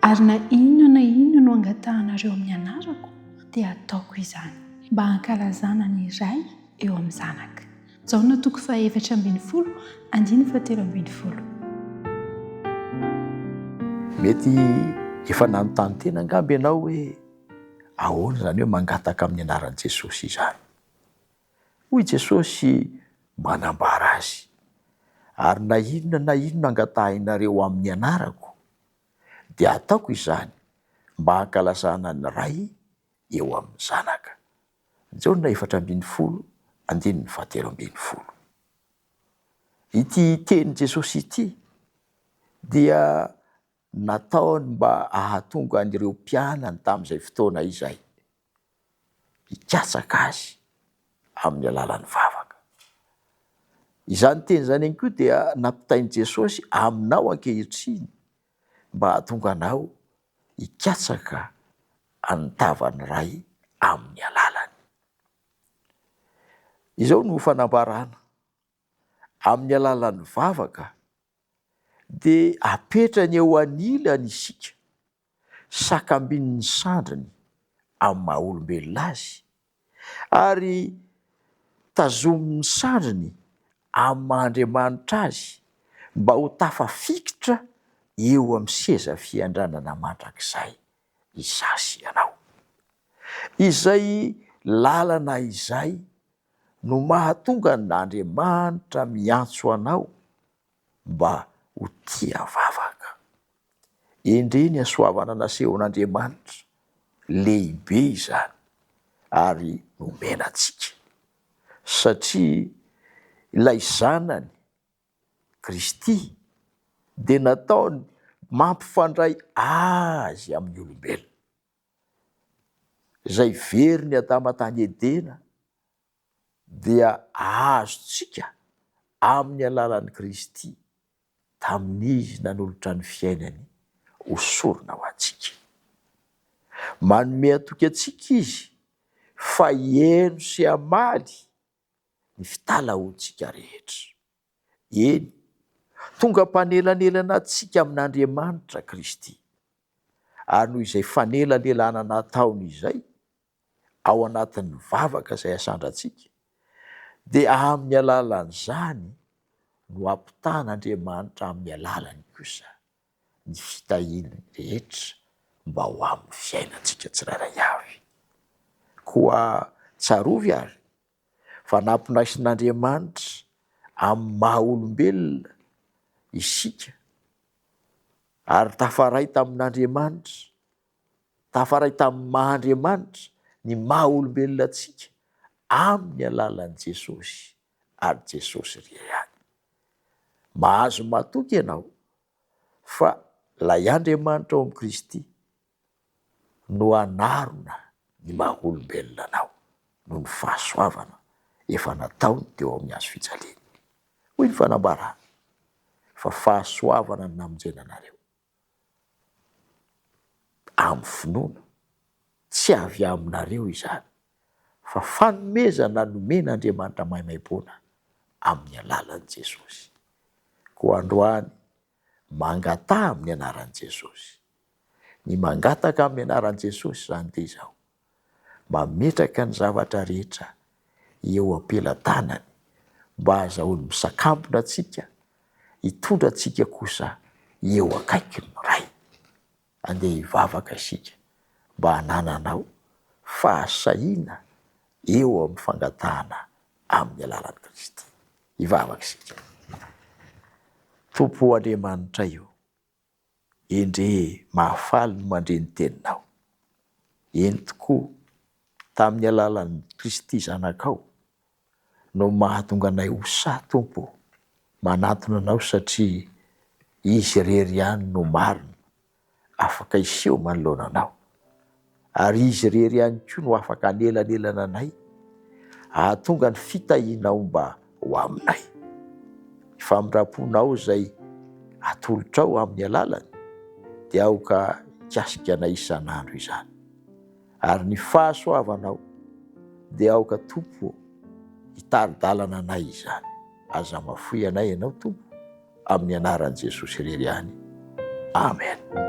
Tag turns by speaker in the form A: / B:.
A: ary na inona no angatahanareo amin'ny anarako dia ataoko izany mba hankalazana ny iray eo amin'ny zanaka. Jaona 7:20 andiny 7:20.
B: Mety efa nanontany tena angamby ianao hoe ahoana zany hoe mangataka amin'ny anaran'i Jesosy izany. Hoy Jesosy manambara azy, ary na inona angatahinareo amin'ny anarako dia ataoko izany mba hankalazana ny ray eo amin'ny zanaka. Jaona 4:20 andiny 7:20. Ity teny Jesosy ity dia nataony mba ahatonga an'ireo mpianany tamin'izay fotoana izay hikatsaka azy amin'ny alalan'ny vavaka. Izany teny zany ihany koa dia nampitain'i Jesosy aminao ankehitriny mba hahatonga anao hikatsaka anitavany ray amin'ny alalany. Izao no fanambarana amin'ny alalan'ny vavaka dia apetrany eo anilany isika sakambin'ny sandriny amin'ny maha-olombelona azy, ary tazomin'ny sandriny amin'ny maha-Andriamanitra azy mba ho tafafikitra eo amin'ny seza fiandranana mandrakizay izaho sy ianao. Izay lalana izay no mahatonga n'Andriamanitra miantso anao mba ho tia vavaka. Indreny hasoavana nasehon'Andriamanitra lehibe izany ary nomena antsika, satria ilay zanany Kristy dia nataony mampifandray azy amin'ny olombelona. Izay very ny Adama tany Edena dia azontsika amin'ny alalan'i Kristy tamin'izy nanolotra ny fiainany hosorona ho antsika. Manome atoky antsika izy fa hieno sy hamaly ny fitalaontsika rehetra. Eny, tonga mpanelanelana antsika amin'Andriamanitra Kristy. Ary noho izay fanelanelana nataony izay ao anatin'ny vavaka izay asandratsika, dia amin'ny alalan'izany no ampitan'Andriamanitra amin'ny alalany kosa ny fitahiany rehetra mba ho amin'ny fiainantsika tsirairay avy. Koa tsarovy ary fa nampinaisin'Andriamanitra amin'ny maha-olombelona isika, ary tafaray tamin'Andriamanitra, tafaray tamin'ny maha-Andriamanitra ny maha-olombelona antsika amin'ny alalan'i Jesosy, ary Jesosy ry ihany. Mahazo matoky ianao fa lay Andriamanitra ao amin'i Kristy no anarona ny maha-olombelona anao noho ny fahasoavana efa nataony teo amin'ny hazo fijaliana. Hoy ny fanambarana fa fahasoavana namonjena anareo amin'ny finoana, tsy avy aminareo izany, fa fanomezana nomen'Andriamanitra maimaimpona amin'ny alalan'i Jesosy. Koa androany mangataha amin'ny anaran'i Jesosy. Ny mangataka amin'ny anaran'i Jesosy zany dia izao: mametraka ny zavatra rehetra eo ampelantanany mba ahazahoany misakambina antsika, hitondra antsika kosa eo akaiky ny ray. Andeha hivavaka isika mba hanananao fahasahiana eo amin'ny fangatahana amin'ny alalan'i Kristy. Hivavaka isika. Tompo Andriamanitra io, endre mahafaly no mandre ny teninao. Eny tokoa, tamin'ny alalan'i Kristy zanakao no mahatonga anay ho sa Tompo, manantona anao satria izy rery ihany no marina afaka hiseho manoloana anao, ary izy rery ihany koa no afaka hanelanelana anay ahatonga ny fitahianao mba ho aminay. Famindramponao izay atolotrao amin'ny alalany dia aoka hikasika anay isan'andro izany, ary ny fahasoavanao dia aoka Tompo hitaridalana anay izany. Aza mafoy anay ianao Tompo, amin'ny anaran'i Jesosy rery ihany. Amen.